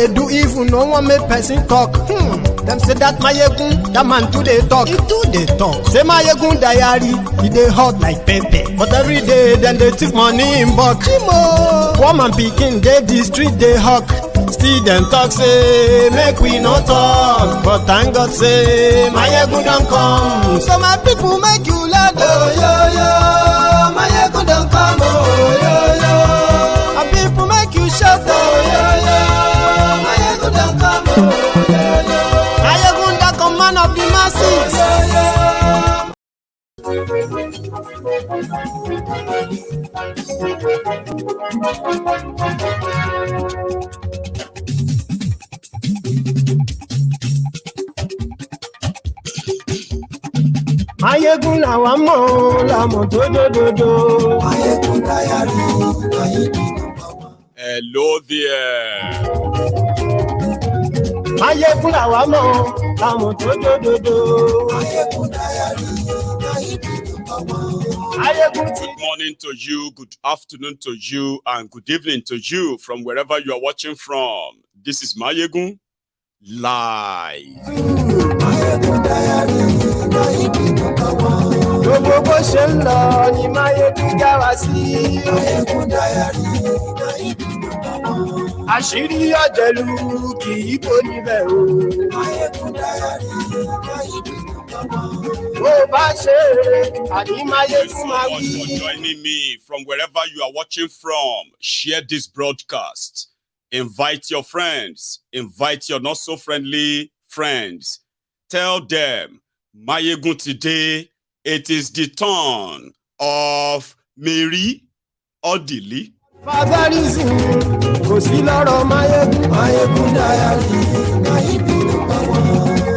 they do even no one make person talk. Them say that Mayegun, that man too they talk. He too they talk. Say Mayegun diary, he they hot like pepper. But every day then they take money in bulk. Woman picking, they the street they hawk. Still them talk say make we no talk. But thank God say Mayegun don't come. So my people make you laugh. Oh yo yo, Mayegun don't come. Oh yo yo, and people make you shout. Oh yo yo, Mayegun don't come. Oh yo yo, Mayegun the command of the masses. Mayegun làwa mọ̀ làmọ̀ tó dòdòdò. Mayegun diary, Mayegun number one. Hello there. Mayegun làwa mọ̀ làmọ̀ tó dòdòdò. Mayegun diary, Mayegun number one. Good morning to you, good afternoon to you, and good evening to you from wherever you are watching from. This is Mayegun Live. Mayegun diary, Mayegun number one. Gbogbo bó ṣe ń lọ ni Mayegun já wa sí. Mayegun diary, Mayegun number one. Àṣírí ọ̀jẹ̀lú kì í bò níbẹ̀ o. Mayegun diary, Mayegun number one. Bó bá ṣe àní Thank you Mayegun so máa much wí. for joining me from wherever you are watching from. Share this broadcast. Invite your friends. Invite your not so friendly friends. Tell them, Mayegun today, it is the turn of Mary Odili. Favarism kò sí lọ́rọ̀ Mayegun. Mayegun diary, Mayegun number one.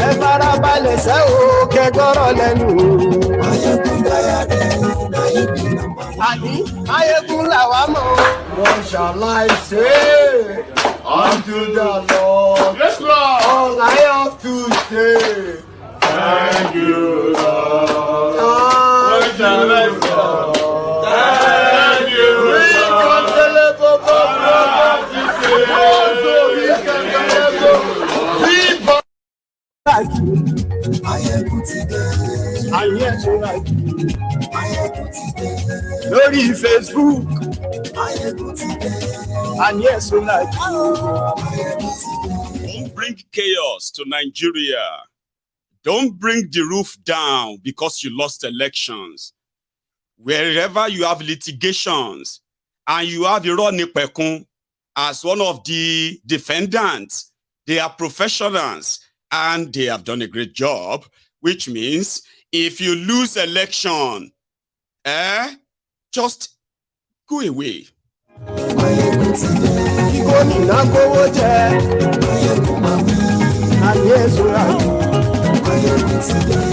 Ẹ farabalẹ̀ ṣẹ́ o kẹgbọ́rọ̀ lẹ́nu o. Mayegun diary, Mayegun number one. Àní Mayegun làwa mọ̀. What shall I say unto the Lord? Yes, Lord. All I have to say, thank you, Lord. What shall I say? Thank you, We can deliver, also we can deliver. We bow. Mayegun today, Àní ẹ̀sùn láti Mayegun today, lórí Facebook. Mayegun today, Àní ẹ̀sùn láti. Mayegun today. Don't bring chaos to Nigeria. Don't bring the roof down because you lost elections. Wherever you have litigations and you have Ironipekun as one of the defendants, they are professionals and they have done a great job, which means if you lose election, just go away. Mayegun today, Kí gómìnà kówó jẹ. Mayegun mami, Àní ẹ̀sùn láti. Mayegun today,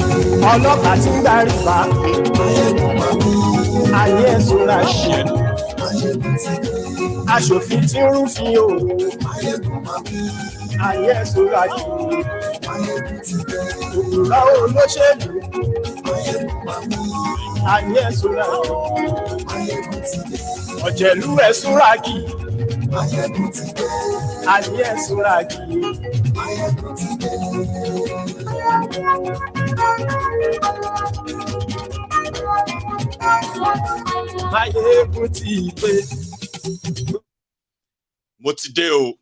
Ọlọ́pàá ti ń darí bá. Mayegun mami, Àní ẹ̀sùn láti. Mayegun today, Aṣòfin tí ń rúfin o. Mayegun mami, Àní ẹ̀sùn láti. Mayegun today, Òwúrọ̀ olóṣèlú. Mayegun mami, Àní ẹ̀sùn láti. Mayegun today, Ọ̀jẹ̀lú ẹ̀sùn ràgì. Mayegun today, Àní ẹ̀sùn ràgì. Mayegun today. Mayegun ti pé. Motideo.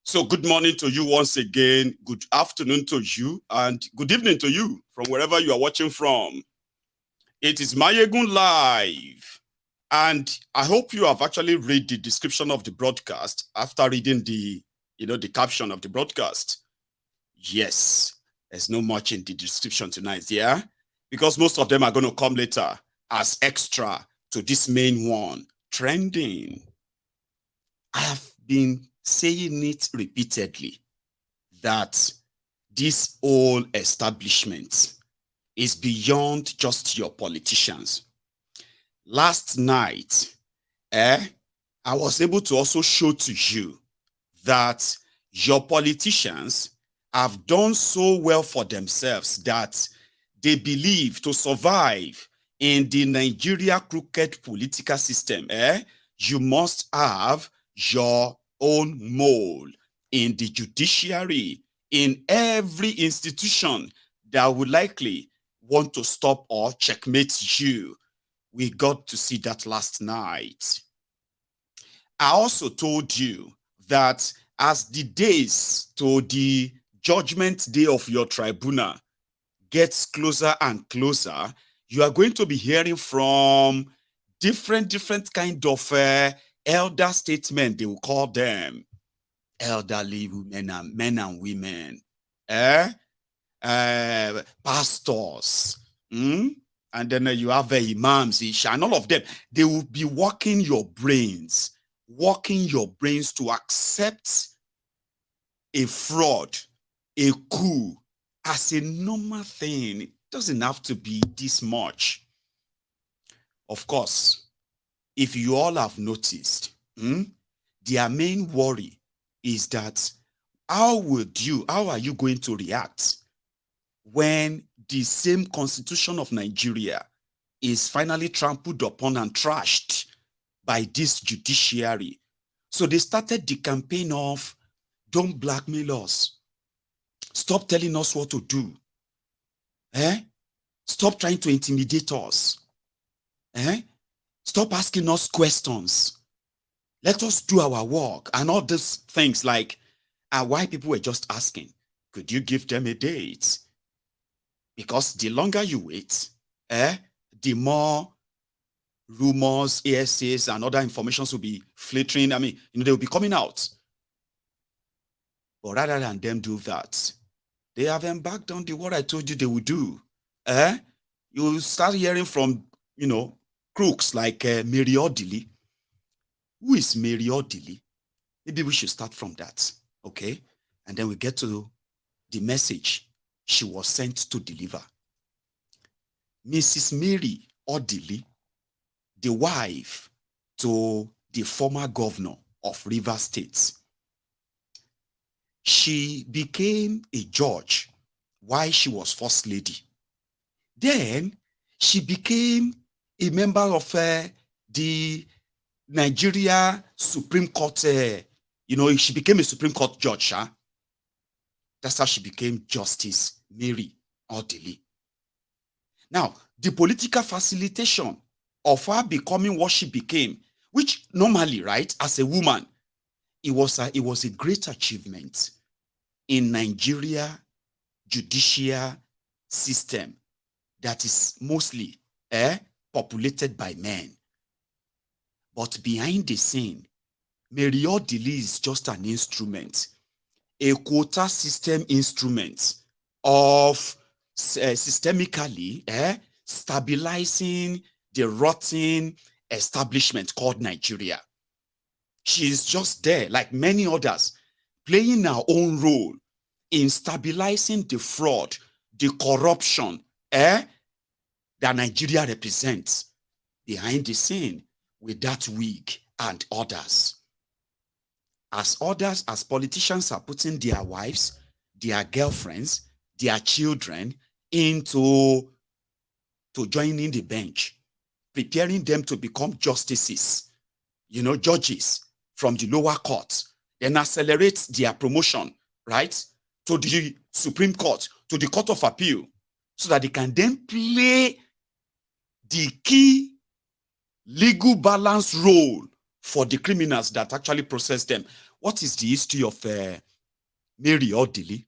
So good morning to you once again. Good afternoon to you and good evening to you from wherever you are watching from. It is Mayegun Live. And I hope you have actually read the description of the broadcast after reading the caption of the broadcast. Yes, there's not much in the description tonight, yeah? Because most of them are going to come later as extra to this main one, trending. I have been saying it repeatedly that this whole establishment is beyond just your politicians. Last night, I was able to also show to you that your politicians have done so well for themselves that they believe to survive in the Nigeria crooked political system, you must have your own mole in the judiciary, in every institution that would likely want to stop or checkmate you. We got to see that last night. I also told you that as the days to the judgment day of your tribunal gets closer and closer, you are going to be hearing from different kind of elder statesmen, they will call them elderly women and men and women, pastors, and then you have imams, and all of them. They will be working your brains to accept a fraud, a coup as a normal thing. It doesn't have to be this much. Of course, if you all have noticed, their main worry is that how are you going to react when the same constitution of Nigeria is finally trampled upon and trashed by this judiciary? So they started the campaign of, don't blackmail us. Stop telling us what to do. Stop trying to intimidate us. Stop asking us questions. Let us do our work. And all these things, like why people were just asking, could you give them a date? Because the longer you wait, the more rumors, ASAs, and other informations will be filtering. I mean, they will be coming out. But rather than them do that, they have embarked on what I told you they would do. You will start hearing from, crooks like Mary Odili. Who is Mary Odili? Maybe we should start from that, okay? And then we get to the message she was sent to deliver. Mrs. Mary Odili, the wife to the former governor of Rivers State, she became a judge while she was first lady. Then she became a member of the Nigeria Supreme Court. She became a Supreme Court judge. That's how she became Justice Mary Odili. Now, the political facilitation of her becoming what she became, which normally, right, as a woman, it was a great achievement in Nigeria judicial system that is mostly populated by men. But behind the scene, Mary Odili is just an instrument, a quota system instrument of systemically stabilizing the rotten establishment called Nigeria. She is just there, like many others, playing her own role in stabilizing the fraud, the corruption that Nigeria represents behind the scene with that wig and others. As politicians are putting their wives, their girlfriends, their children into joining the bench, preparing them to become justices, judges from the lower court, then accelerate their promotion, right, to the Supreme Court, to the Court of Appeal, so that they can then play the key legal balance role for the criminals that actually process them. What is the history of Mary Odili?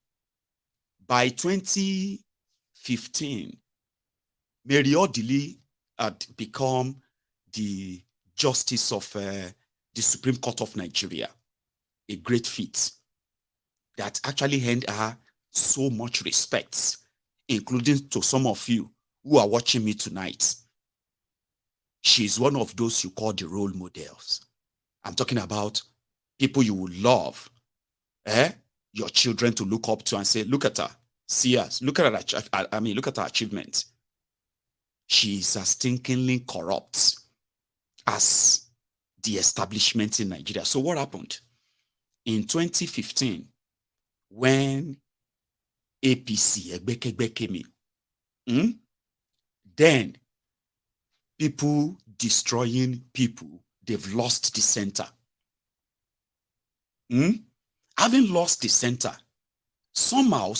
By 2015, Mary Odili had become the justice of the Supreme Court of Nigeria. A great feat that actually earned her so much respect, including to some of you who are watching me tonight. She's one of those you call the role models. I'm talking about people you would love, your children to look up to and say, look at her, see us, look at her, look at her achievement. She is as stinkingly corrupt as the establishment in Nigeria. So what happened? In 2015, when APC, Egbekegbe, came in, then people destroying people, they've lost the center. having lost the center, somehow,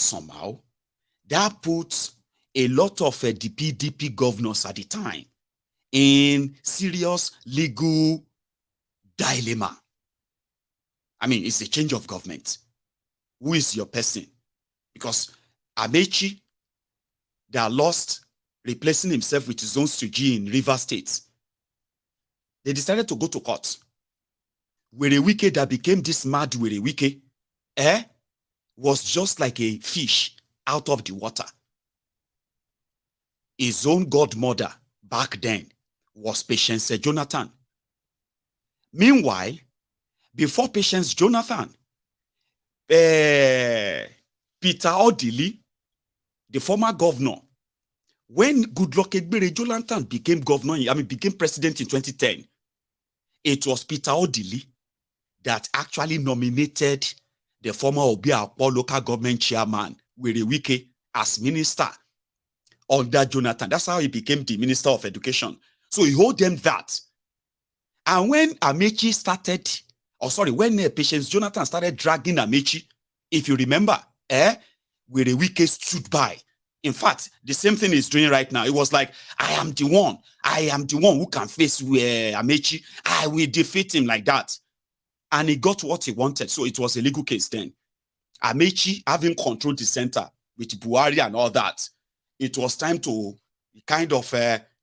that puts a lot of the PDP governors at the time in serious legal dilemma. I mean, it's a change of government. Who is your person? Because Amechi, that lost, replacing himself with his own Suji in River State, they decided to go to court. Werewike that became this mad Werewike, was just like a fish out of the water. His own godmother back then was Patience Jonathan. Meanwhile, before Patience Jonathan, Peter Odili, the former governor, when Goodluck Egbere Jonathan became became president in 2010, it was Peter Odili that actually nominated the former Obiakpo local government chairman, Werewike, as minister under Jonathan. That's how he became the Minister of Education. So he owed them that. And when Amechi started, when Patience Jonathan started dragging Amechi, if you remember, Werewike stood by. In fact, the same thing he's doing right now. It was like, I am the one who can face Amechi. I will defeat him like that. And he got what he wanted. So it was a legal case then. Amechi having controlled the center with Buhari and all that, it was time to kind of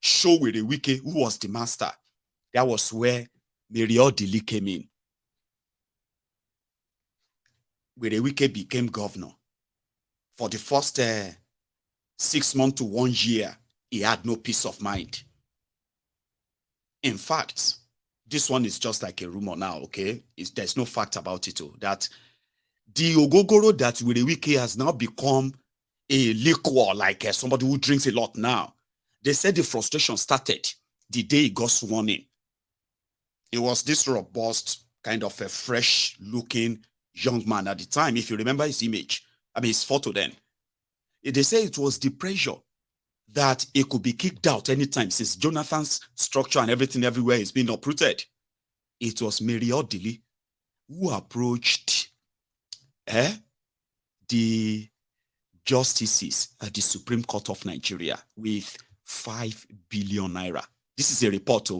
show Werewike who was the master. That was where Mary Odili came in. Werewike became governor. For the first 6 months to 1 year, he had no peace of mind. In fact, this one is just like a rumor now, okay? There's no fact about it, that the ogogoro that Werewike has now become a liquor, like somebody who drinks a lot now. They said the frustration started the day he got sworn in. He was this robust, kind of a fresh-looking young man at the time, if you remember his image. His photo then. They say it was the pressure that he could be kicked out anytime since Jonathan's structure and everything everywhere is being uprooted. It was Mary Odili who approached the justices at the Supreme Court of Nigeria with 5 billion naira. This is a report,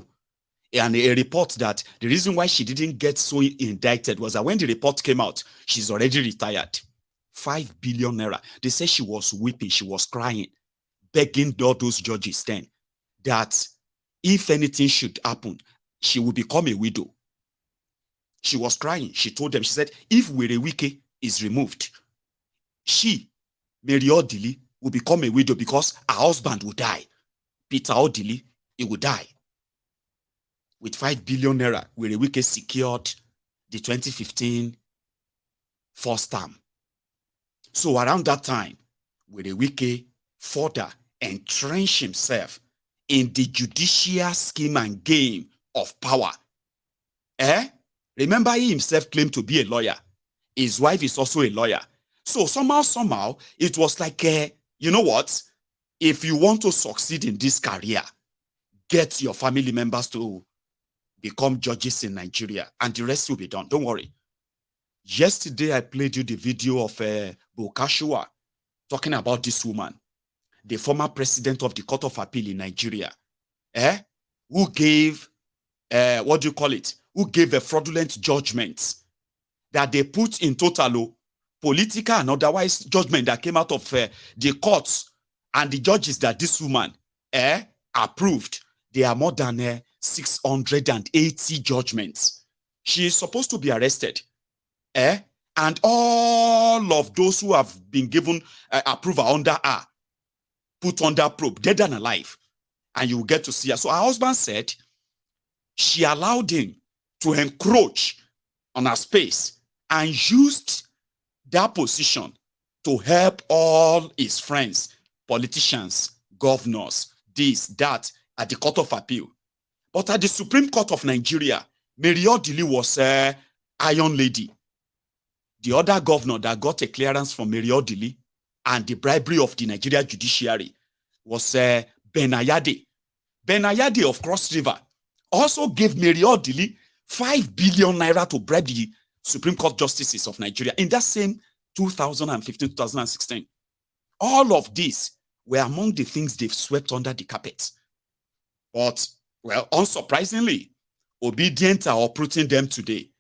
and a report that the reason why she didn't get so indicted was that when the report came out, she's already retired. 5 billion naira. They say she was weeping, she was crying, begging all those judges then that if anything should happen, she would become a widow. She was crying. She told them, she said, if Werewike is removed, she, Mary Odili, will become a widow because her husband will die. Peter Odili, he will die. With 5 billion naira, Werewike secured the 2015 first term. So around that time, Werewike further entrenched himself in the judicial scheme and game of power. Remember, he himself claimed to be a lawyer. His wife is also a lawyer. So somehow, it was like, you know what? If you want to succeed in this career, get your family members to become judges in Nigeria, and the rest will be done. Don't worry. Yesterday, I played you the video of Bokashua talking about this woman, the former president of the Court of Appeal in Nigeria, who gave, who gave a fraudulent judgment that they put in total political and otherwise judgment that came out of the courts and the judges that this woman approved. There are more than 680 judgments. She is supposed to be arrested. And all of those who have been given approval under her, put under probe, dead and alive. And you will get to see her. So her husband said she allowed him to encroach on her space and used that position to help all his friends, politicians, governors, this, that, at the Court of Appeal. But at the Supreme Court of Nigeria, Mary Odili was Iron Lady. The other governor that got a clearance from Mary Odili and the bribery of the Nigeria Judiciary was Ben Ayade. Ben Ayade of Cross River also gave Mary Odili 5 billion naira to bribe the Supreme Court justices of Nigeria in that same 2015-2016. All of these were among the things they've swept under the carpet. But, well, unsurprisingly, obedient are uprooting them today.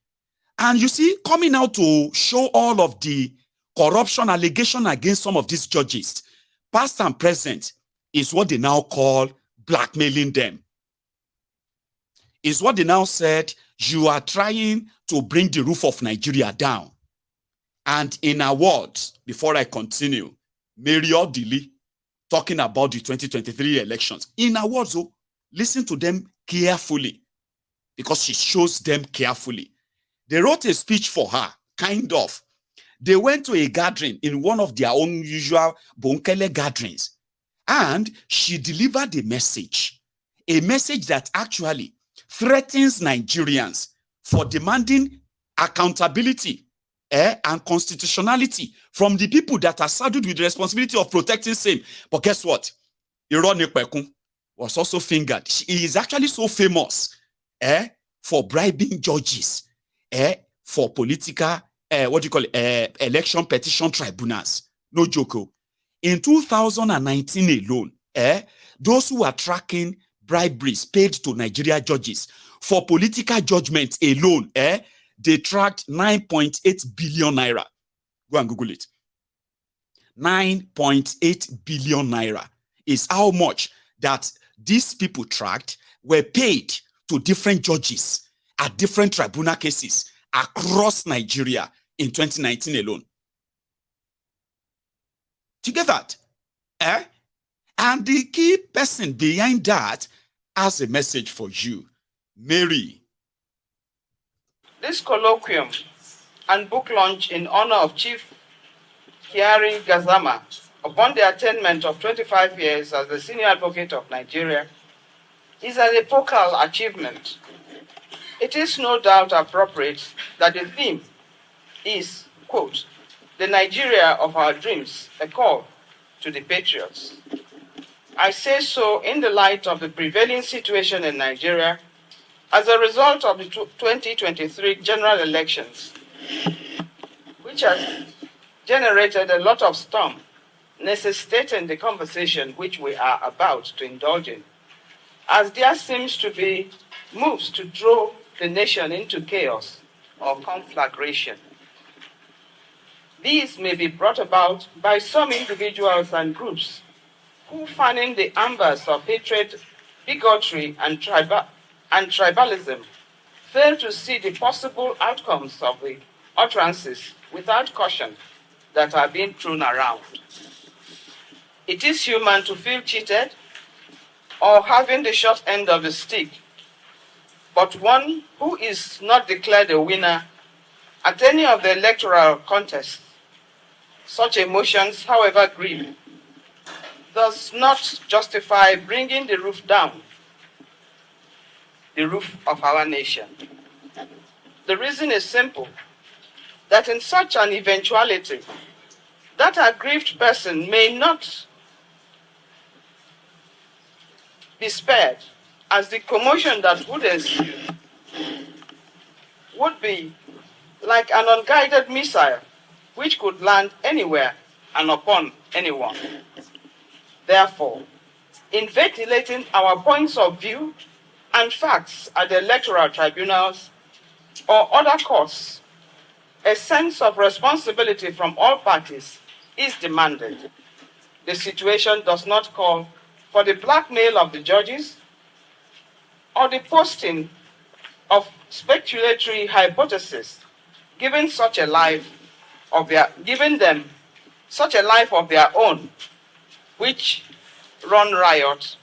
And you see, coming out to show all of the corruption allegation against some of these judges, past and present, is what they now call blackmailing them. Is what they now said, you are trying to bring the roof of Nigeria down. And in her words, before I continue, Mary Odili, talking about the 2023 elections, in her words, oh, listen to them carefully, because she shows them carefully. They wrote a speech for her, kind of. They went to a gathering in one of their own usual Bonkele gatherings, and she delivered a message that actually threatens Nigerians for demanding accountability and constitutionality from the people that are saddled with the responsibility of protecting same. But guess what? Ironipekun was also fingered. He is actually so famous for bribing judges for political, election petition tribunals. No joke. In 2019 alone, those who are tracking briberies paid to Nigeria judges for political judgment alone, they tracked 9.8 billion naira. Go and Google it. 9.8 billion naira is how much that these people tracked were paid to different judges at different tribunal cases across Nigeria in 2019 alone. Do you get that? And the key person behind that has a message for you. Mary. This colloquium and book launch in honor of Chief Kyari Gazama upon the attainment of 25 years as the senior advocate of Nigeria is an epochal achievement. It is no doubt appropriate that the theme is, quote, the Nigeria of our dreams, a call to the patriots. I say so in the light of the prevailing situation in Nigeria as a result of the 2023 general elections, which has generated a lot of storm, necessitating the conversation which we are about to indulge in, as there seems to be moves to throw the nation into chaos or conflagration. These may be brought about by some individuals and groups who, fanning the embers of hatred, bigotry, and tribalism, fail to see the possible outcomes of the utterances without caution that are being thrown around. It is human to feel cheated or having the short end of the stick, but one who is not declared a winner at any of the electoral contests, such emotions, however grim, does not justify bringing the roof down, the roof of our nation. The reason is simple, that in such an eventuality, that aggrieved person may not be spared, as the commotion that would ensue would be like an unguided missile which could land anywhere and upon anyone. Therefore, in ventilating our points of view and facts at the electoral tribunals or other courts, a sense of responsibility from all parties is demanded. The situation does not call for the blackmail of the judges or the posting of speculatory hypotheses, giving them such a life of their own, which run riot,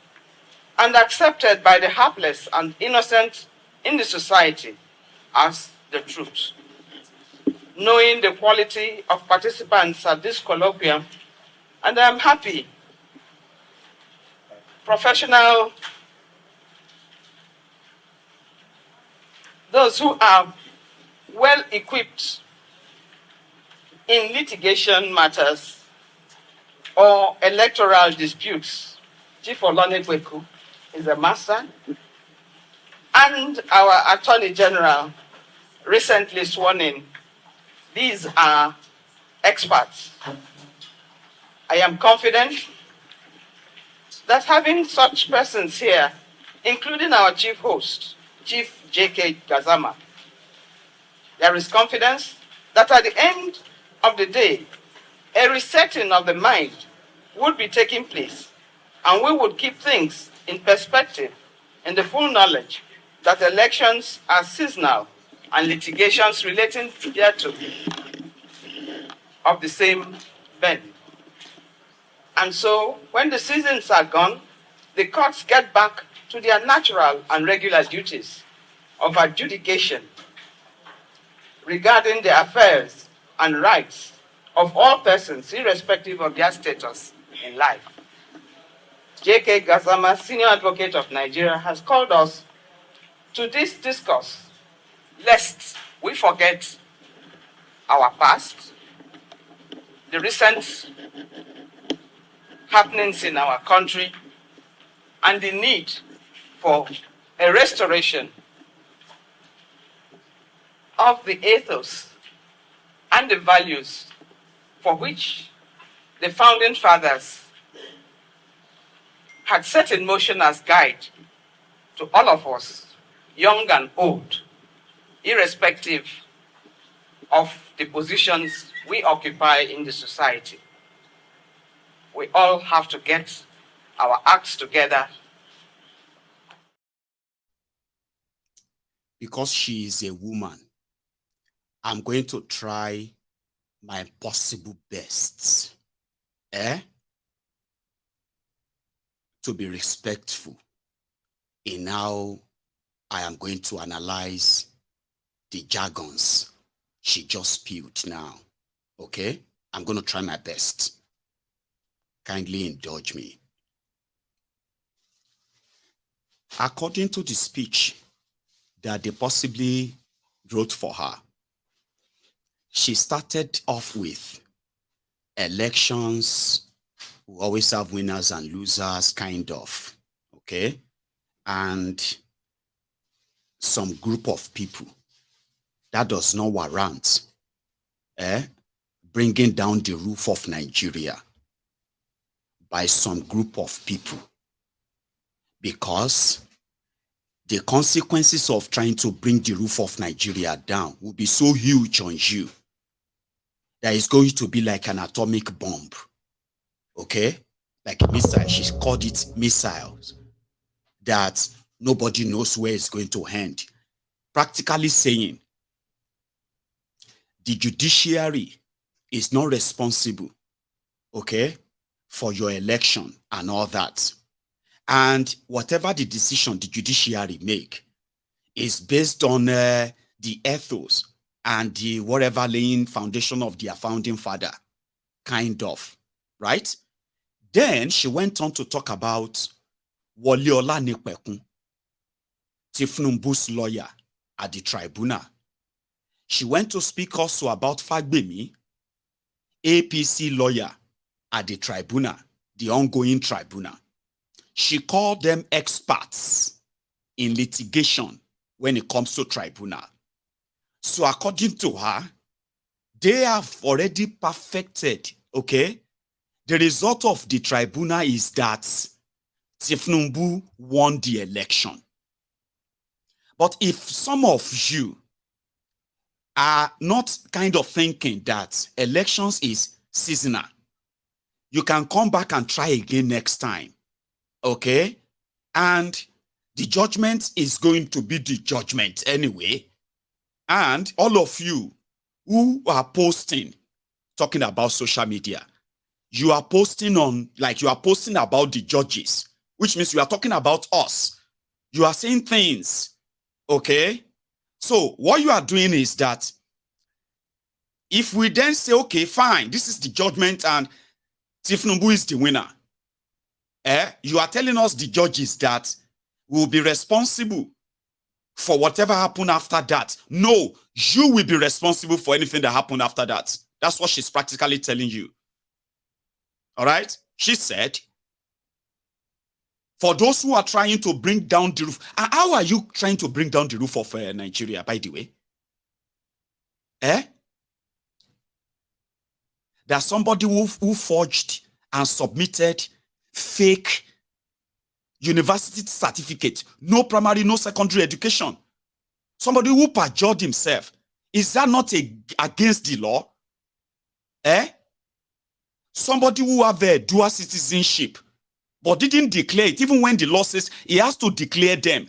and accepted by the helpless and innocent in the society as the truth. Knowing the quality of participants at this colloquium, and I'm happy, professional, those who are well equipped in litigation matters or electoral disputes. Chief Olonekweku is a master, and our Attorney General, recently sworn in. These are experts. I am confident that having such persons here, including our chief host, Chief J.K. Gazama, there is confidence that at the end of the day, a resetting of the mind would be taking place, and we would keep things in perspective in the full knowledge that elections are seasonal and litigations relating thereto of the same bend. And so, when the seasons are gone, the courts get back to their natural and regular duties of adjudication regarding the affairs and rights of all persons, irrespective of their status in life. J.K. Gazama, Senior Advocate of Nigeria, has called us to this discourse, lest we forget our past, the recent happenings in our country, and the need for a restoration of the ethos and the values for which the founding fathers had set in motion as guide to all of us, young and old, irrespective of the positions we occupy in the society. We all have to get our acts together. Because she is a woman, I'm going to try my possible best to be respectful in how I am going to analyze the jargons she just spewed now. Okay? I'm going to try my best. Kindly indulge me. According to the speech that they possibly wrote for her, she started off with elections. We always have winners and losers, kind of, okay? And some group of people that does not warrant bringing down the roof of Nigeria by some group of people, because the consequences of trying to bring the roof of Nigeria down will be so huge on you that it's going to be like an atomic bomb. Okay? Like a missile. She called it missiles that nobody knows where it's going to end. Practically saying, the judiciary is not responsible, okay, for your election and all that. And whatever the decision the judiciary make is based on the ethos and the whatever laying foundation of their founding father, kind of, right? Then she went on to talk about Wole Olanipekun, Tifnumbu's lawyer at the tribunal. She went to speak also about Fagbemi, APC lawyer at the tribunal, the ongoing tribunal. She called them experts in litigation when it comes to tribunal. So according to her, they have already perfected, okay? The result of the tribunal is that Tifnumbu won the election. But if some of you are not kind of thinking that elections is seasonal, you can come back and try again next time. Okay? And the judgment is going to be the judgment anyway. And all of you who are posting, talking about social media, you are posting on, like you are posting about the judges, which means you are talking about us. You are saying things, okay? So what you are doing is that if we then say, okay, fine, this is the judgment and Tifnumbu is the winner, you are telling us, the judges, that we will be responsible for whatever happened after that. No, you will be responsible for anything that happened after that. That's what she's practically telling you. All right? She said, for those who are trying to bring down the roof, how are you trying to bring down the roof of Nigeria, by the way? Eh? There's somebody who forged and submitted fake university certificate, no primary, no secondary education. Somebody who perjured himself. Is that not against the law? Eh? Somebody who have a dual citizenship, but didn't declare it, even when the law says he has to declare them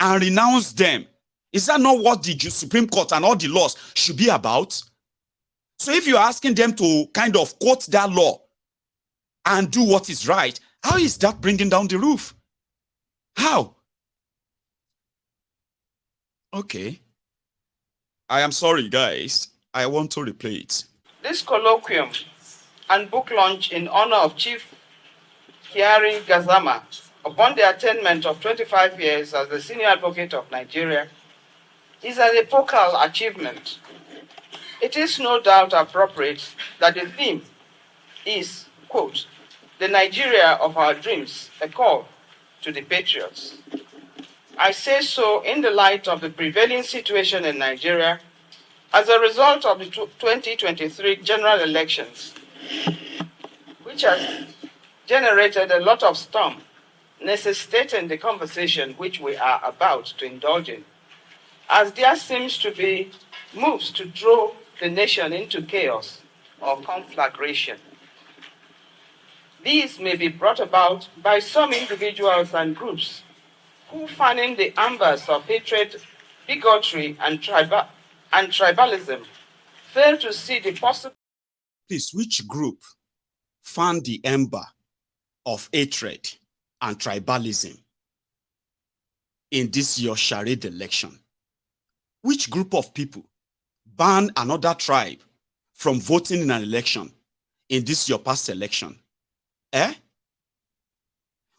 and renounce them. Is that not what the Supreme Court and all the laws should be about? So if you're asking them to kind of quote that law and do what is right, how is that bringing down the roof? How? Okay. I am sorry, guys. I want to replay it. This colloquium and book launch in honor of Chief Kiari Gazama upon the attainment of 25 years as the senior advocate of Nigeria is an epochal achievement. It is no doubt appropriate that the theme is, quote, the Nigeria of our dreams, a call to the patriots. I say so in the light of the prevailing situation in Nigeria as a result of the 2023 general elections, which has generated a lot of storm, necessitating the conversation which we are about to indulge in, as there seems to be moves to throw the nation into chaos or conflagration. These may be brought about by some individuals and groups who, fanning the embers of hatred, bigotry, and tribalism, fail to see the possible. Please, which group fan the ember of hatred and tribalism in this your charade election? Which group of people ban another tribe from voting in an election in this your past election? Eh?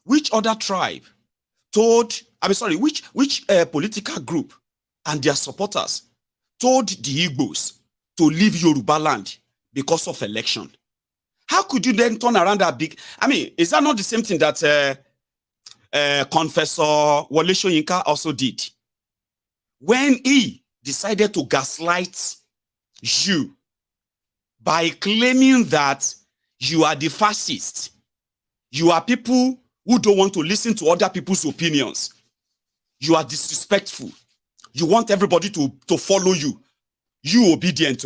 Which other tribe which political group and their supporters told the Igbos to leave Yoruba land because of election? How could you then turn around that big? I mean, is that not the same thing that Confessor Wole Soyinka also did? When he decided to gaslight you by claiming that you are the fascist, you are people who don't want to listen to other people's opinions, you are disrespectful, you want everybody to follow you, you obedient.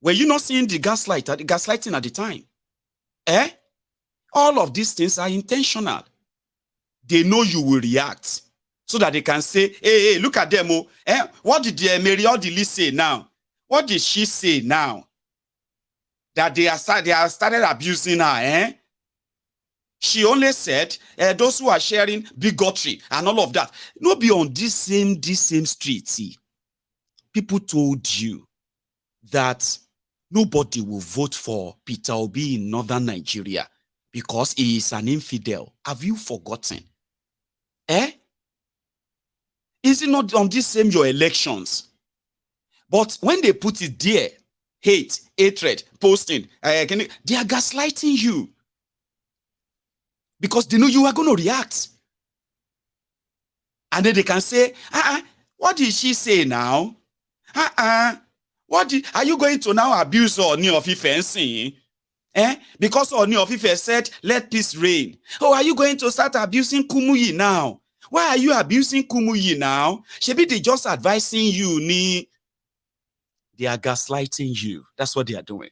Were you not seeing the gaslighting at the time? Eh? All of these things are intentional. They know you will react so that they can say, hey, look at them. What did Mary Odili say now? What did she say now? That they have started abusing her, eh? She only said those who are sharing bigotry and all of that. No, be on this same street. See, people told you that nobody will vote for Peter Obi in northern Nigeria because he is an infidel. Have you forgotten? Eh? Is it not on this same your elections? But when they put it there, hate, hatred, posting, they are gaslighting you. Because they know you are going to react. And then they can say, what did she say now? Are you going to now abuse Ooni of Ife? Because Ooni of Ife said, let peace reign. Oh, are you going to start abusing Kumuyi now? Why are you abusing Kumuyi now? Shebi they just advising you, ni. They are gaslighting you. That's what they are doing.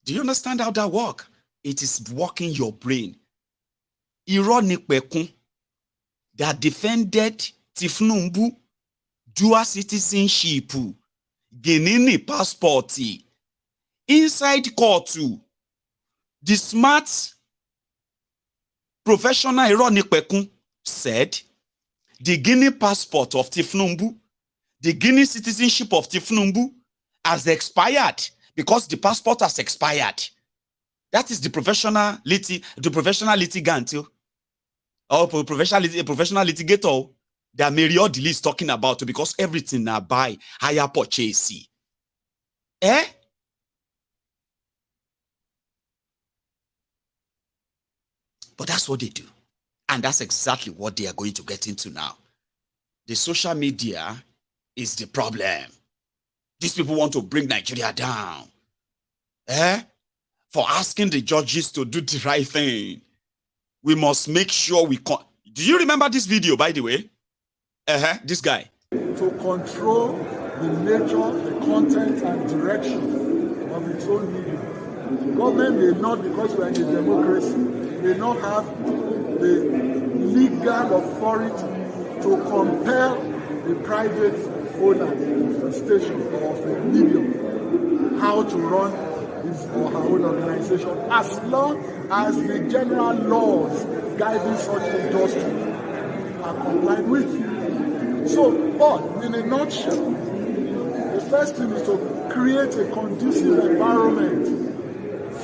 Do you understand how that works? It is working your brain. Ironically, that defended Tifnumbu, dual citizenship, Guinea passport, inside court, the smart professional Ironically said the Guinea passport of Tifnumbu, the Guinea citizenship of Tifnumbu has expired. Because the passport has expired. That is the professional litigant or professional litigator that Mary Odili is talking about, because everything now buy higher purchase. Eh? But that's what they do. And that's exactly what they are going to get into now. the social media is the problem. These people want to bring Nigeria down. For asking the judges to do the right thing. We must make sure we... Do you remember this video, by the way? This guy. To control the nature, the content, and direction of its own media. Government may not, because we are in a democracy, may not have the legal authority to compel a private owner of a station or of a medium how to run his or her own organization, as long as the general laws guiding such industry are complied with. So, but in a nutshell, the first thing is to create a conducive environment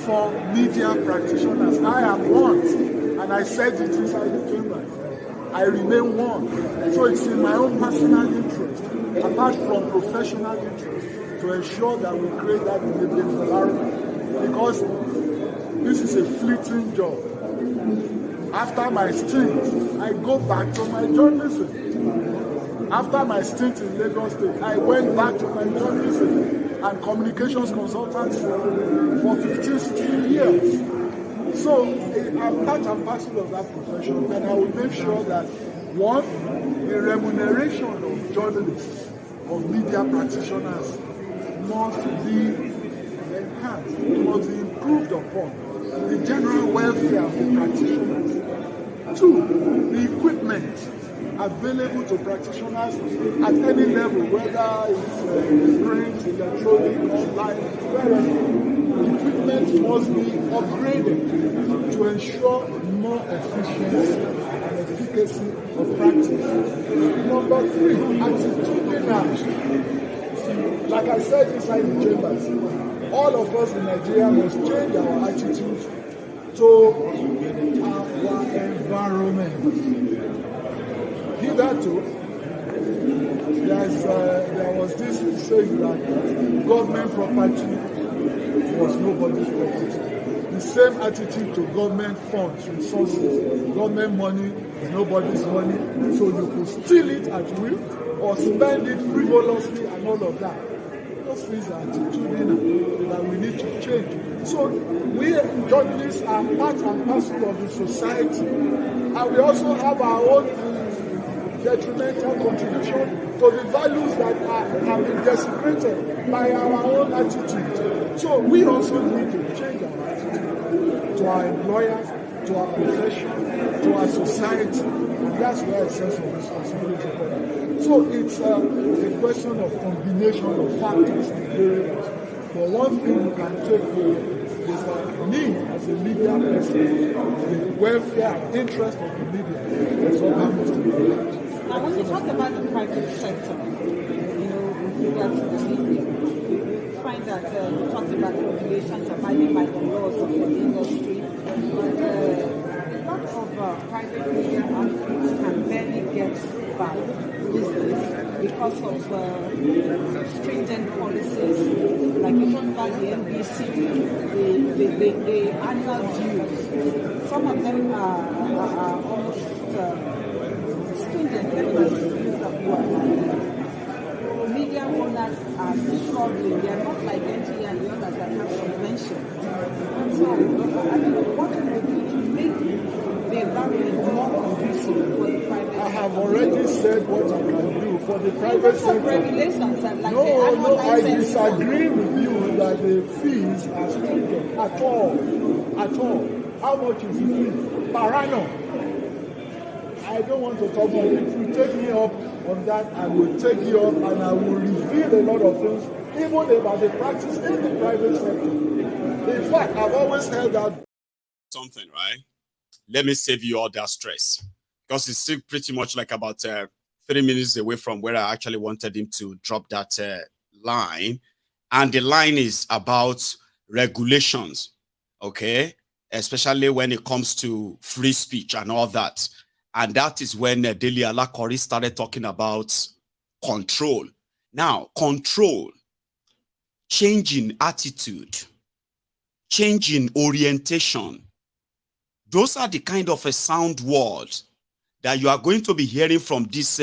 for media practitioners. I am one, and I said it inside the chamber. I remain one. So it's in my own personal interest, apart from professional interest, to ensure that we create that environment. Because this is a fleeting job. After my stint, I go back to my journalism. After my stint in Lagos State, I went back to my journalism and communications consultancy for 15, 16 years. So I'm part and parcel of that profession, and I will make sure that, one, the remuneration of journalists, of media practitioners, must be enhanced, must be improved upon. The general welfare of the practitioners. Two, the equipment available to practitioners at any level, whether it's print, electronic, online, wherever. Equipment must be upgraded to ensure more efficiency and efficacy of practice. Number three, attitudinal. Like I said inside the chambers, all of us in Nigeria must change our attitude to our environment. Hitherto, there was this saying that government property was nobody's property. The same attitude to government funds, resources, government money is nobody's money, so you could steal it at will or spend it frivolously and all of that. Those things are attitudinal that we need to change. So we journalists are part and parcel of the society, and we also have our own detrimental contribution to the values that have been desecrated by our own attitude. So we also need to change our attitude to our employers, to our profession, to our society, and that's where a sense of responsibility comes. So it's a question of combination of factors and variables. But one thing you can take away is that me, as a media person, the welfare and interest of the media is what happens to be. Now, when you talk about the private sector, with regard to the media, you find that you talked about the regulations abiding by the laws of the industry, but a lot of private media outfits can barely get by these days because of stringent policies. Like you talked about the NBC, the annual dues. Some of them are almost stringent, let me just use that word. Media owners are struggling. They are not like NTA and the others that have subvention. So, I don't know what can we do to make the environment more conducive for the private sector. I have already said what I can do for the private sector. Regulations and like no, I disagree with you that the fees are stringent at all. At all. How much is the fee? Per annum. I don't want to talk about it. If you take me up on that, I will take you up and I will reveal a lot of things, even about the practice in the private sector. In fact, I've always held that. Something, right? Let me save you all that stress. Because it's still pretty much like about 3 minutes away from where I actually wanted him to drop that line. And the line is about regulations, okay? Especially when it comes to free speech and all that. And that is when Dele Alakori started talking about control. Now, control, changing attitude, changing orientation. Those are the kind of a sound words that you are going to be hearing from this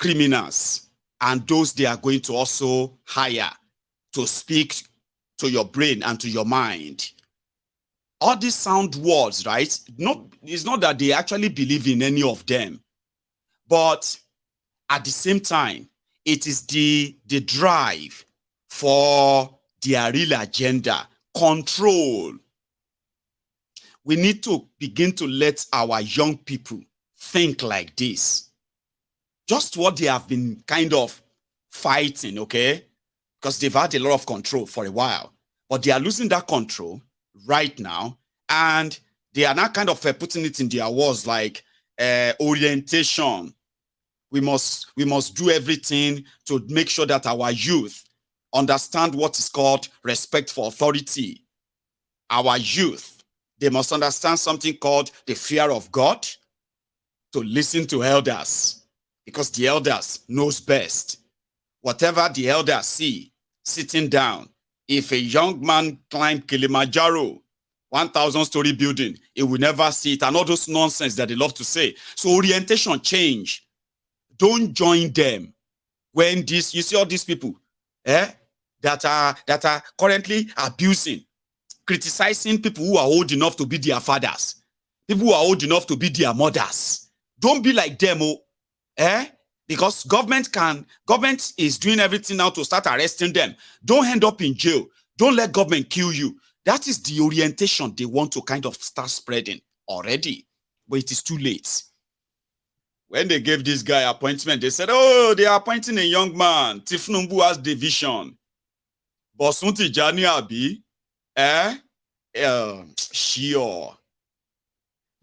criminals and those they are going to also hire to speak to your brain and to your mind. All these sound words, right? It's not that they actually believe in any of them, but at the same time, it is the drive for their real agenda, control. We need to begin to let our young people think like this. Just what they have been kind of fighting, okay? Because they've had a lot of control for a while, but they are losing that control right now, and they are now kind of putting it in their words like orientation. We must do everything to make sure that our youth understand what is called respect for authority. Our youth, they must understand something called the fear of God, to listen to elders, because the elders knows best. Whatever the elders see sitting down, if a young man climbed Kilimanjaro, 1,000-story building, he will never see it, and all those nonsense that they love to say. So orientation change. Don't join them. When you see all these people that are currently abusing, criticizing people who are old enough to be their fathers, people who are old enough to be their mothers. Don't be like them, because government is doing everything now to start arresting them. Don't end up in jail. Don't let government kill you. That is the orientation they want to kind of start spreading already, but it is too late. When they gave this guy appointment, they said, oh, they are appointing a young man. Tifnumbu has the vision. Bosunti Jani Abi, sure.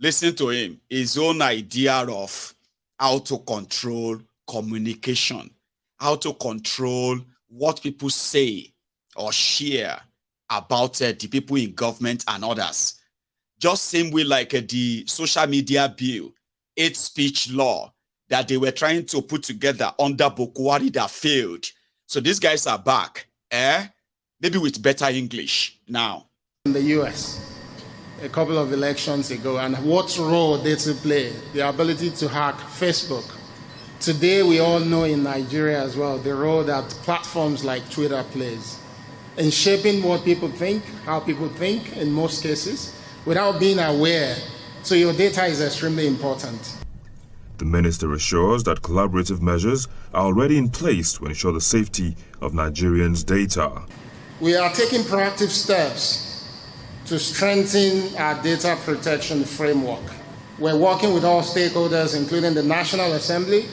Listen to him. His own idea of how to control communication, how to control what people say or share about the people in government and others. Just same way like the social media bill, hate speech law that they were trying to put together under Bokwari that failed. So these guys are back, maybe with better English now. In the US, a couple of elections ago, and what role did it play? The ability to hack Facebook. Today, we all know in Nigeria as well, the role that platforms like Twitter plays in shaping what people think, how people think in most cases, without being aware. So your data is extremely important. The minister assures that collaborative measures are already in place to ensure the safety of Nigerians' data. We are taking proactive steps to strengthen our data protection framework. We're working with all stakeholders, including the National Assembly,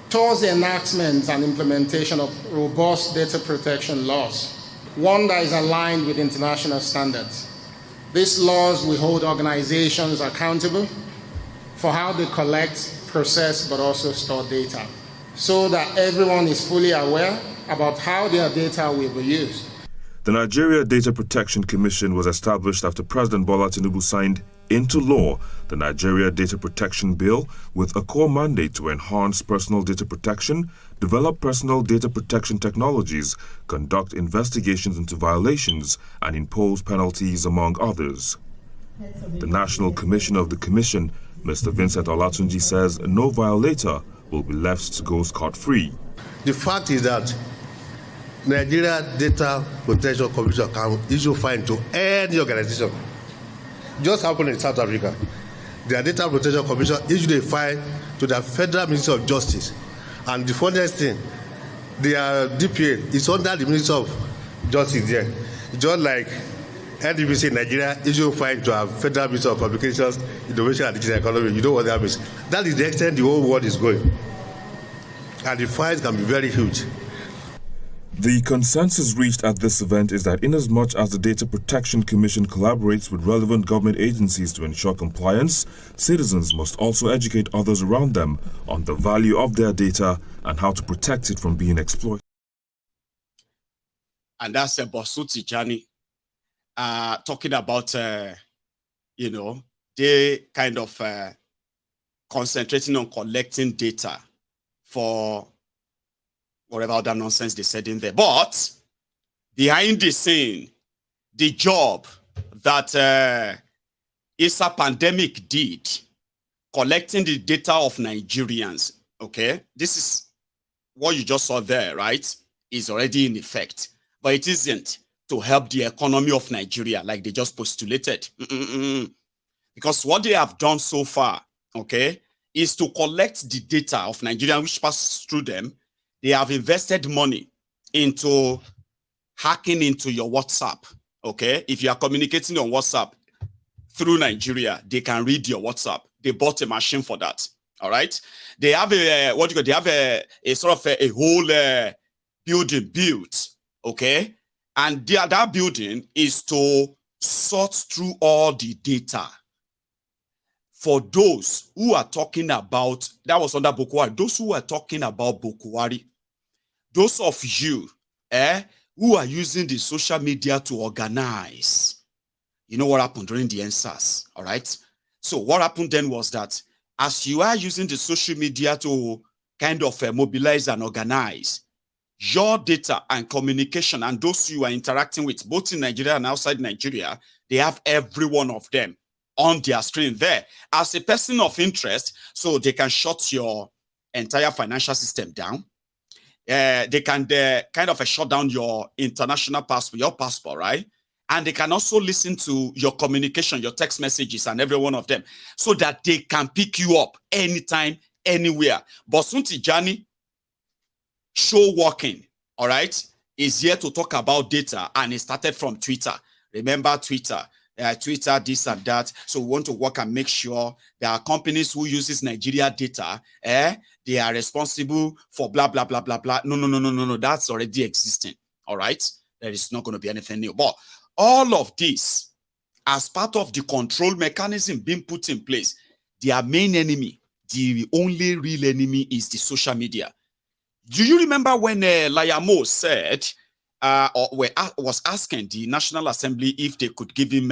towards the enactment and implementation of robust data protection laws, one that is aligned with international standards. These laws will hold organizations accountable for how they collect, process, but also store data, so that everyone is fully aware about how their data will be used. The Nigeria Data Protection Commission was established after President Bola Tinubu signed into law the Nigeria Data Protection Bill with a core mandate to enhance personal data protection, develop personal data protection technologies, conduct investigations into violations, and impose penalties, among others. The National Commissioner of the Commission, Mr. Vincent Olatunji, says no violator will be left to go scot-free. The fact is that Nigeria Data Protection Commission can issue fine to any organization. Just happened in South Africa. The Data Protection Commission issued a fine to the Federal Ministry of Justice. And the funniest thing, their DPA is under the Ministry of Justice there. Just like NDBC in Nigeria issue a fine to our Federal Ministry of Publications, Innovation and Digital Economy. You know what that means. That is the extent the whole world is going. And the fines can be very huge. The consensus reached at this event is that inasmuch as the Data Protection Commission collaborates with relevant government agencies to ensure compliance, citizens must also educate others around them on the value of their data and how to protect it from being exploited. And that's Bosuti Jani talking about, they kind of concentrating on collecting data for whatever other nonsense they said in there. But behind the scene, the job that ISA pandemic did, collecting the data of Nigerians, Okay, this is what you just saw there, right? Is already in effect, but it isn't to help the economy of Nigeria like they just postulated. Because what they have done so far, okay, is to collect the data of Nigeria which passes through them. They have invested money into hacking into your WhatsApp. Okay, if you are communicating on WhatsApp through Nigeria, they can read your WhatsApp. They bought a machine for that. All right, they have a they have a sort of a whole building built. Okay, and that building is to sort through all the data. For those who are talking about, that was under Bokwari, those who are talking about Bokwari, those of you who are using the social media to organize, you know what happened during the NSAS, all right? So what happened then was that as you are using the social media to kind of mobilize and organize, your data and communication and those you are interacting with, both in Nigeria and outside Nigeria, they have every one of them on their screen there as a person of interest, so they can shut your entire financial system down. They can kind of shut down your international passport, your passport, right? And they can also listen to your communication, your text messages and every one of them, so that they can pick you up anytime, anywhere. Bosun Tijani, show working, all right, is here to talk about data, and it started from Twitter. Remember Twitter? Twitter, this and that. So we want to work and make sure there are companies who uses Nigeria data, they are responsible for blah, blah, blah, blah, blah. No. That's already existing. All right. There is not going to be anything new. But all of this, as part of the control mechanism being put in place, their main enemy, the only real enemy, is the social media. Do you remember when Layamo said, was asking the National Assembly if they could give him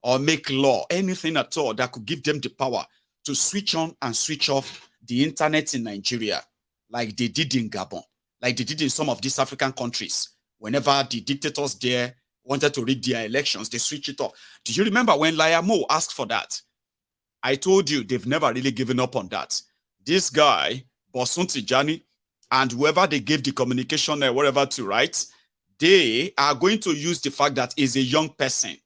or make law, anything at all that could give them the power to switch on and switch off the internet in Nigeria, like they did in Gabon, like they did in some of these African countries. Whenever the dictators there wanted to rig their elections, they switch it off. Do you remember when Layamo asked for that? I told you they've never really given up on that. This guy, Bosun Tijani, and whoever they gave the communication whatever to, right? They are going to use the fact that he's a young person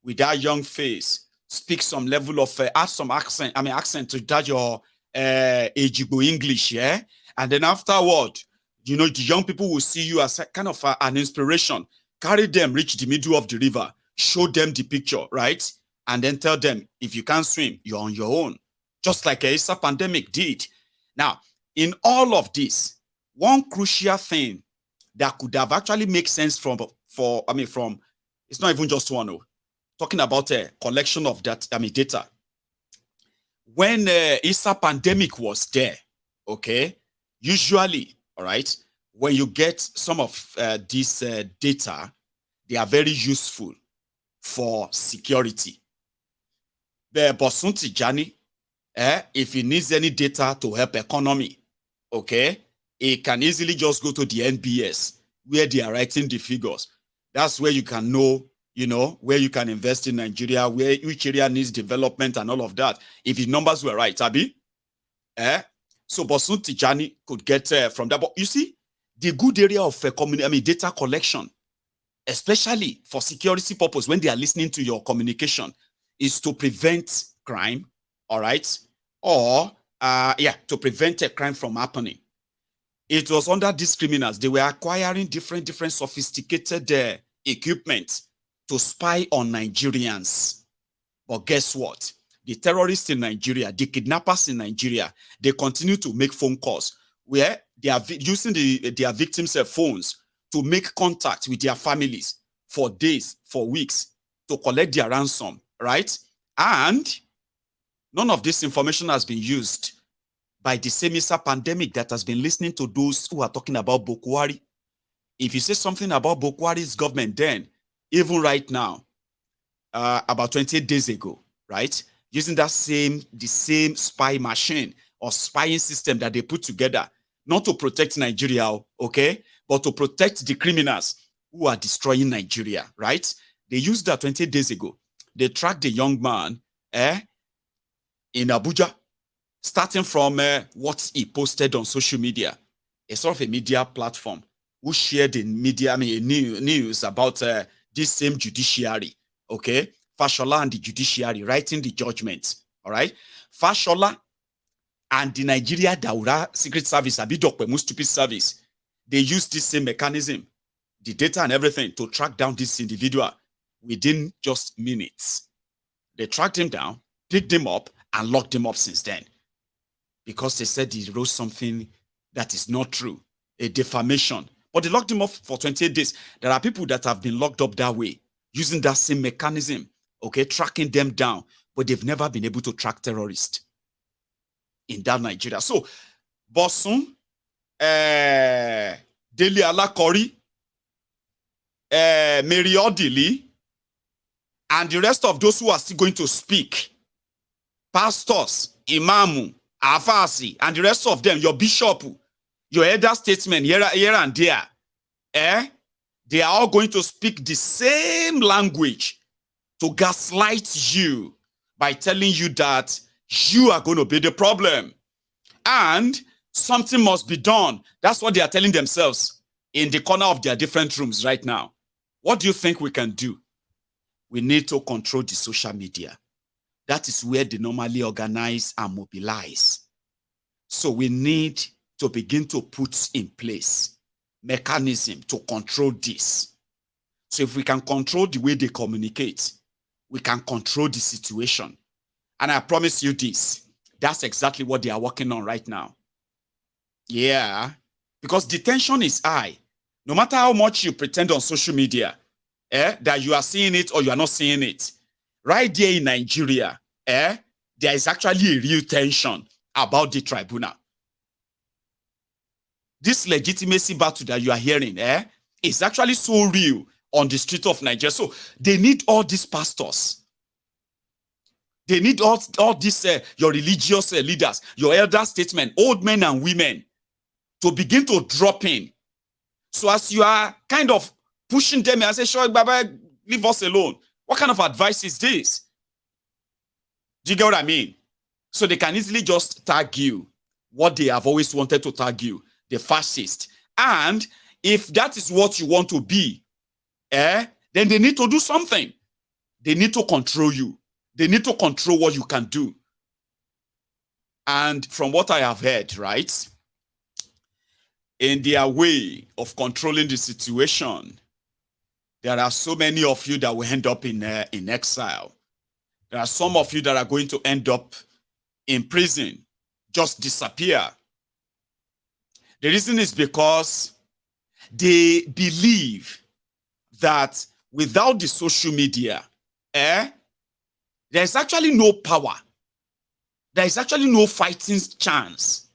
with that young face, speak some level of, add some accent to that your Ejigbo English, yeah? And then afterward, you know, the young people will see you as a kind of an inspiration. Carry them, reach the middle of the river, show them the picture, right? And then tell them, if you can't swim, you're on your own. Just like a ISA pandemic did. Now, in all of this, one crucial thing that could have actually make sense from, it's not even just one, talking about a collection of that, data. When ISA pandemic was there, okay, usually, all right, when you get some of this data, they are very useful for security. The Bosun Tijani, if he needs any data to help economy, okay, he can easily just go to the NBS where they are writing the figures. That's where you can know, you know, where you can invest in Nigeria, which area needs development and all of that. If the numbers were right, Abi, so Bosun Tijani could get from that. But you see, the good area of data collection, especially for security purpose, when they are listening to your communication, is to prevent crime, all right? Or, to prevent a crime from happening. It was under these criminals. They were acquiring different sophisticated equipment to spy on Nigerians. But guess what? The terrorists in Nigeria, the kidnappers in Nigeria, they continue to make phone calls where they are using their victims' phones to make contact with their families for days, for weeks, to collect their ransom, right? And none of this information has been used by the same ISA pandemic that has been listening to those who are talking about Bokwari. If you say something about Bokwari's government then, even right now, about 28 days ago, right, using the same spy machine or spying system that they put together, not to protect Nigeria, okay, but to protect the criminals who are destroying Nigeria, right? They used that 28 days ago. They tracked the young man in Abuja. starting from what he posted on social media, a sort of a media platform, who shared in media, news about this same judiciary, okay? Fashola and the judiciary writing the judgment, all right? Fashola and the Nigeria Daura Secret Service, Abidokwe, stupid service, they use this same mechanism, the data and everything, to track down this individual within just minutes. They tracked him down, picked him up, and locked him up since then. Because they said he wrote something that is not true, a defamation. But they locked him up for 28 days. There are people that have been locked up that way, using that same mechanism, okay, tracking them down, but they've never been able to track terrorists in that Nigeria. So, Bosun, Dele Alakori, Mary Odili, and the rest of those who are still going to speak, pastors, imamu, afasi, and the rest of them, your bishop, your elder statesmen here and there, they are all going to speak the same language to gaslight you by telling you that you are going to be the problem. And something must be done. That's what they are telling themselves in the corner of their different rooms right now. What do you think we can do? We need to control the social media. That is where they normally organize and mobilize. So we need to begin to put in place mechanism to control this. So if we can control the way they communicate, we can control the situation. And I promise you this, that's exactly what they are working on right now. Yeah, because the tension is high. No matter how much you pretend on social media, that you are seeing it or you are not seeing it, right there in Nigeria, there is actually a real tension about the tribunal. This legitimacy battle that you are hearing is actually so real on the street of Nigeria. So they need all these pastors. They need all these, your religious leaders, your elder statesmen, old men and women, to begin to drop in. So as you are kind of pushing them and say, sure, Baba, leave us alone. What kind of advice is this? Do you get what I mean? So they can easily just tag you what they have always wanted to tag you, the fascist. And if that is what you want to be, then they need to do something. They need to control you. They need to control what you can do. And from what I have heard, right, in their way of controlling the situation, there are so many of you that will end up in exile. There are some of you that are going to end up in prison, just disappear. The reason is because they believe that without the social media, there is actually no power. There is actually no fighting chance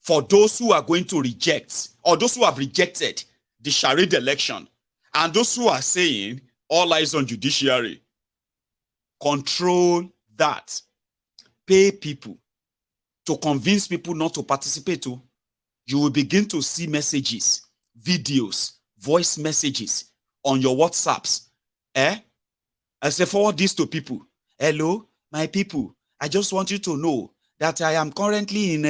for those who are going to reject, or those who have rejected the charade election, and those who are saying all eyes on judiciary. Control that. Pay people to convince people not to participate. You will begin to see messages, videos, voice messages on your WhatsApps. I say, forward this to people. Hello, my people. I just want you to know that I am currently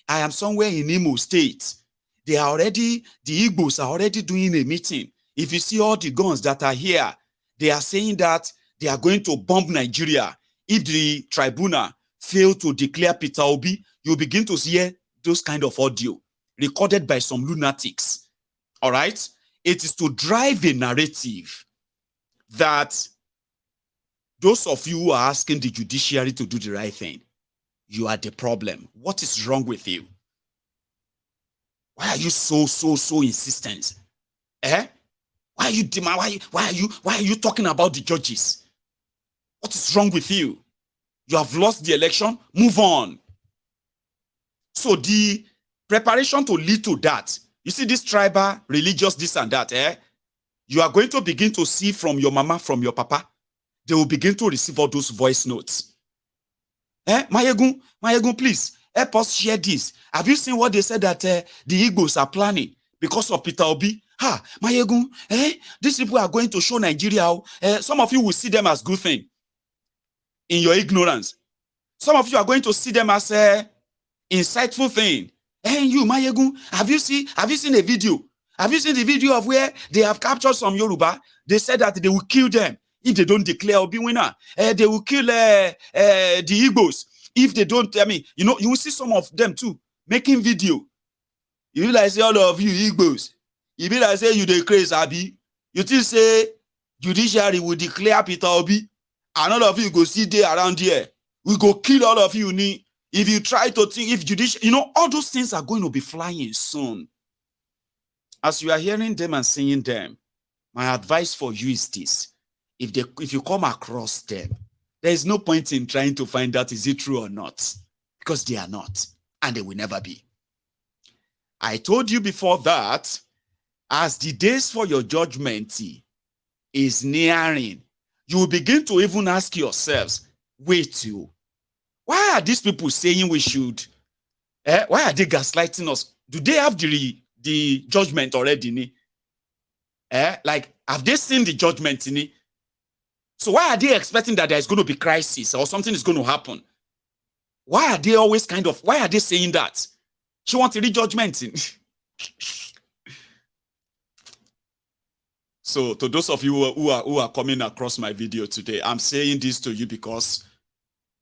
I am somewhere in Imo State. The Igbos are already doing a meeting. If you see all the guns that are here, they are saying that they are going to bomb Nigeria. If the tribunal fail to declare Peter Obi, you begin to hear those kind of audio recorded by some lunatics. All right? It is to drive a narrative that those of you who are asking the judiciary to do the right thing, you are the problem. What is wrong with you? Why are you so insistent? Why are you why are you talking about the judges? What is wrong with you? You have lost the election, move on. So the preparation to lead to that, you see this tribal, religious, this and that, you are going to begin to see from your mama, from your papa, they will begin to receive all those voice notes. Mayegun, please, help us share this. Have you seen what they said that the Igbos are planning because of Peter Obi? Mayegun, these people are going to show Nigeria. Some of you will see them as good thing in your ignorance. Some of you are going to see them as a insightful thing. Hey, you, Mayegun, have you seen a video? Have you seen the video of where they have captured some Yoruba? They said that they will kill them if they don't declare or be winner. They will kill the Igbos if they don't. I mean, you will see some of them too making video. You be like say all of you Igbos. You be like say you the crazy Abi. You think say Judiciary will declare Peter Obi, and all of you go see there around here. We go kill all of you. If you try to think, if Judiciary, all those things are going to be flying soon. As you are hearing them and seeing them, my advice for you is this: if you come across them, there is no point in trying to find out is it true or not, because they are not, and they will never be. I told you before that as the days for your judgment is nearing, you will begin to even ask yourselves, wait, why are these people saying we should? Why are they gaslighting us? Do they have the judgment already? Like, have they seen the judgment? So why are they expecting that there's going to be crisis or something is going to happen? Why are they always why are they saying that? She wants a re-judgment. So to those of you who are coming across my video today, I'm saying this to you because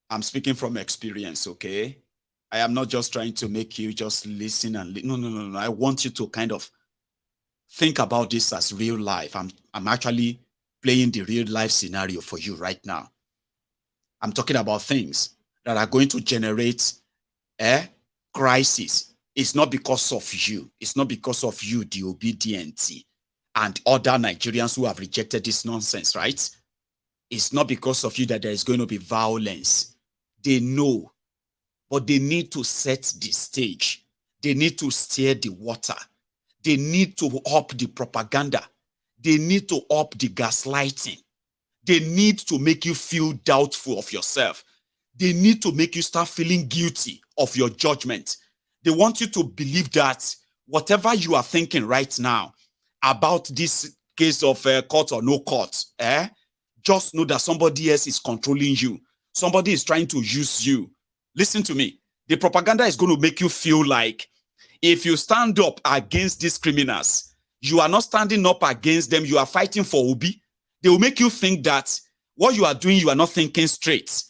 I'm speaking from experience, okay? I am not just trying to make you just listen and no. I want you to kind of think about this as real life. I'm actually playing the real life scenario for you right now. I'm talking about things that are going to generate a crisis. It's not because of you. It's not because of you, the obedient, and other Nigerians who have rejected this nonsense, right? It's not because of you that there is going to be violence. They know, but they need to set the stage. They need to stir the water. They need to up the propaganda. They need to up the gaslighting. They need to make you feel doubtful of yourself. They need to make you start feeling guilty of your judgment. They want you to believe that whatever you are thinking right now about this case of court or no court, just know that somebody else is controlling you. Somebody is trying to use you. Listen to me. The propaganda is going to make you feel like if you stand up against these criminals, you are not standing up against them. You are fighting for Obi. They will make you think that what you are doing, you are not thinking straight.